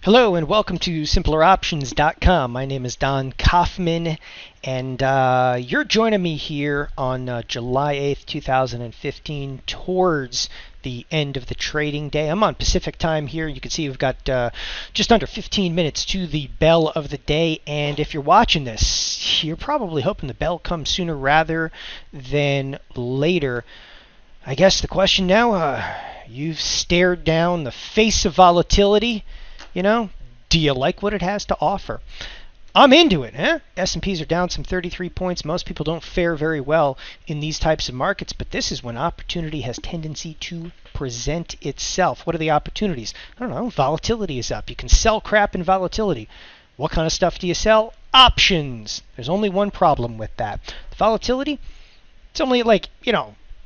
Hello and welcome to simpleroptions.com. My name is Don Kaufman, and you're joining me here on July 8th, 2015, towards the end of the trading day. I'm on Pacific time here. You can see we've got just under 15 minutes to the bell of the day, and if you're watching this, you're probably hoping the bell comes sooner rather than later. I guess the question now, you've stared down the face of volatility. Do you like what it has to offer? I'm into it, huh? S&Ps are down some 33 points. Most people don't fare very well in these types of markets, but this is when opportunity has tendency to present itself. What are the opportunities? I don't know. Volatility is up. You can sell crap in volatility. What kind of stuff do you sell? Options. There's only one problem with that. The volatility, it's only like,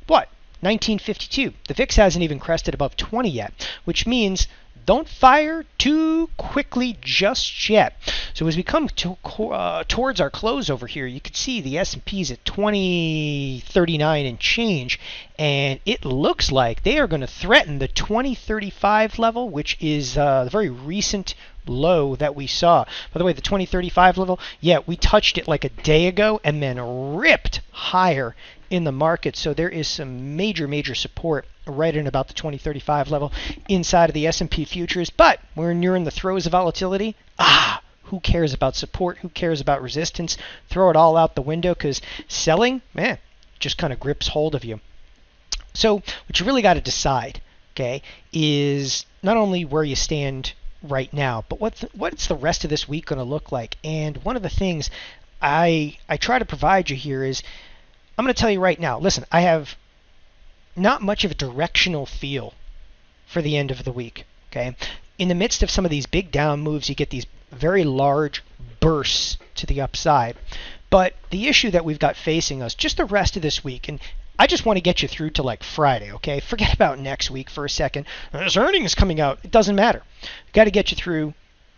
what? 1952. The VIX hasn't even crested above 20 yet, which means don't fire too quickly just yet. So as we come towards our close over here, you can see the S&P's at 2039 and change, and it looks like they are going to threaten the 2035 level, which is the very recent low that we saw. By the way, the 2035 level, we touched it like a day ago and then ripped higher in the market. So there is some major support right in about the 2035 level inside of the S&P futures. But we're nearing the throes of volatility. Who cares about support? Who cares about resistance? Throw it all out the window, because selling, just kind of grips hold of you. So what you really got to decide, is not only where you stand right now, but what's the rest of this week going to look like? And one of the things I try to provide you here is, I'm going to tell you right now, listen, I have not much of a directional feel for the end of the week, In the midst of some of these big down moves, you get these very large bursts to the upside. But the issue that we've got facing us just the rest of this week, and I just want to get you through to like Friday, Forget about next week for a second. There's earnings coming out. It doesn't matter. Got to get you through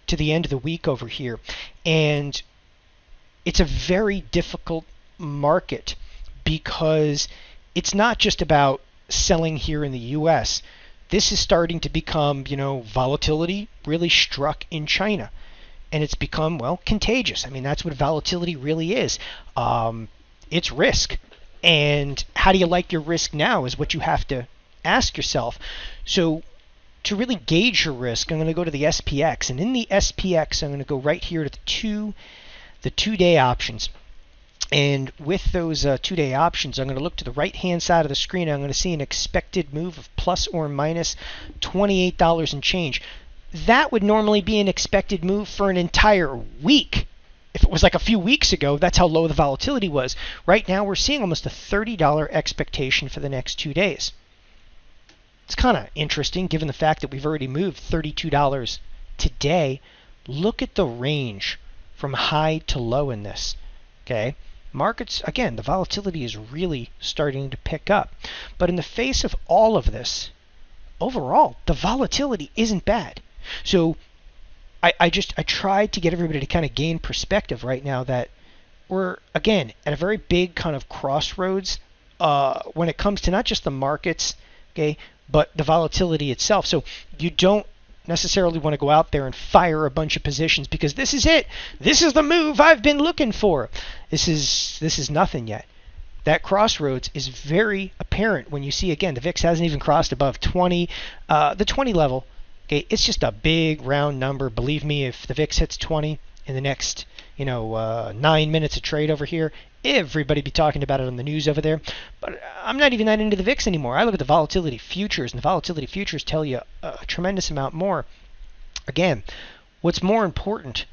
to the end of the week over here. And it's a very difficult market, because it's not just about selling here in the U.S. This is starting to become, volatility really struck in China. And it's become, contagious. I mean, that's what volatility really is. It's risk. And how do you like your risk now is what you have to ask yourself. So to really gauge your risk, I'm going to go to the SPX. And in the SPX, I'm going to go right here to the two-day options. And with those two-day options, I'm going to look to the right-hand side of the screen. I'm going to see an expected move of plus or minus $28 and change. That would normally be an expected move for an entire week. If it was like a few weeks ago, that's how low the volatility was. Right now, we're seeing almost a $30 expectation for the next 2 days. It's kind of interesting, given the fact that we've already moved $32 today. Look at the range from high to low in this. Markets, again, the volatility is really starting to pick up. But in the face of all of this, overall, the volatility isn't bad. So I tried to get everybody to kind of gain perspective right now that we're, again, at a very big kind of crossroads when it comes to not just the markets, but the volatility itself. So you don't necessarily want to go out there and fire a bunch of positions, because this is it. This is the move I've been looking for. This is nothing yet. That crossroads is very apparent when you see, again, the VIX hasn't even crossed above 20. The 20 level, it's just a big round number. Believe me, if the VIX hits 20 in the next 9 minutes of trade over here, everybody be talking about it on the news over there. But I'm not even that into the VIX anymore. I look at the volatility futures, and the volatility futures tell you a tremendous amount more. Again, what's more important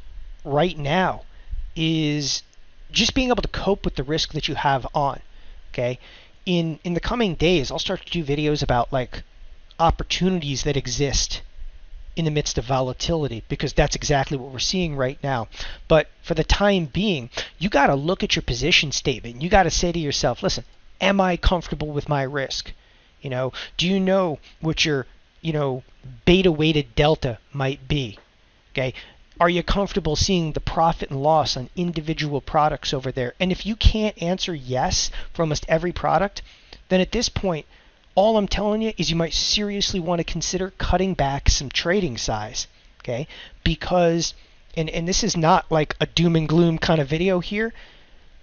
right now is just being able to cope with the risk that you have on. In the coming days, I'll start to do videos about like opportunities that exist in the midst of volatility, because that's exactly what we're seeing right now. But for the time being, you got to look at your position statement. You got to say to yourself, listen, am I comfortable with my risk? Do you know what your, beta weighted delta might be? Are you comfortable seeing the profit and loss on individual products over there? And if you can't answer yes for almost every product, then at this point, all I'm telling you is you might seriously want to consider cutting back some trading size. okay? Because, and this is not like a doom and gloom kind of video here.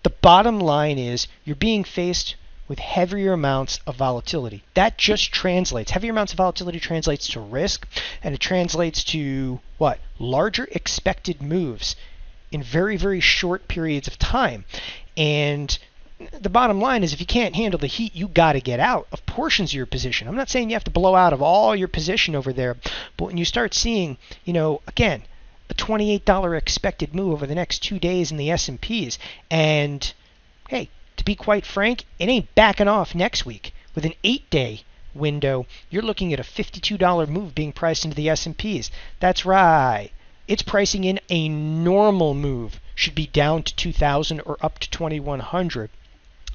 The bottom line is you're being faced with heavier amounts of volatility. That just translates. Heavier amounts of volatility translates to risk, and it translates to what? Larger expected moves in very, very short periods of time. And the bottom line is if you can't handle the heat, you got to get out of portions of your position. I'm not saying you have to blow out of all your position over there, but when you start seeing, again, a $28 expected move over the next 2 days in the S&Ps, and hey, to be quite frank, it ain't backing off next week. With an 8-day window, you're looking at a $52 move being priced into the S&Ps. That's right. It's pricing in a normal move. Should be down to 2,000 or up to 2,100.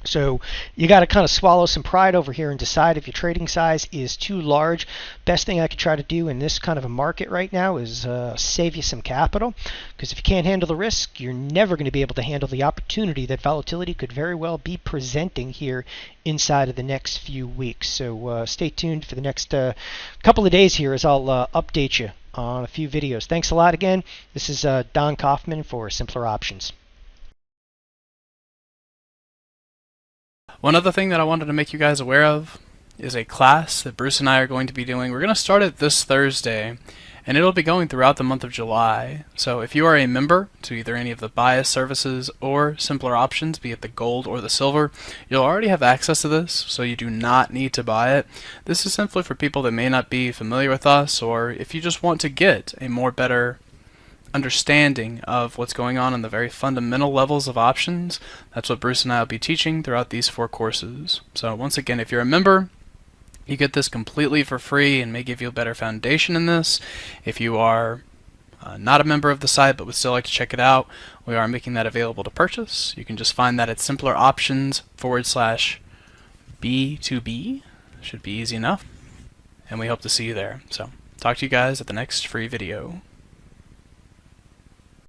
So you got to kind of swallow some pride over here and decide if your trading size is too large. Best thing I could try to do in this kind of a market right now is save you some capital, because if you can't handle the risk, you're never going to be able to handle the opportunity that volatility could very well be presenting here inside of the next few weeks. So stay tuned for the next couple of days here as I'll update you on a few videos. Thanks a lot again. This is Don Kaufman for Simpler Options. One other thing that I wanted to make you guys aware of is a class that Bruce and I are going to be doing. We're going to start it this Thursday, and it'll be going throughout the month of July. So if you are a member to either any of the bias services or Simpler Options, be it the gold or the silver, you'll already have access to this, so you do not need to buy it. This is simply for people that may not be familiar with us, or if you just want to get a more better understanding of what's going on in the very fundamental levels of options. That's what Bruce and I will be teaching throughout these 4 courses. So once again, if you're a member, you get this completely for free and may give you a better foundation in this. If you are not a member of the site but would still like to check it out, we are making that available to purchase. You can just find that at simpleroptions/B2B. Should be easy enough. And we hope to see you there. So talk to you guys at the next free video.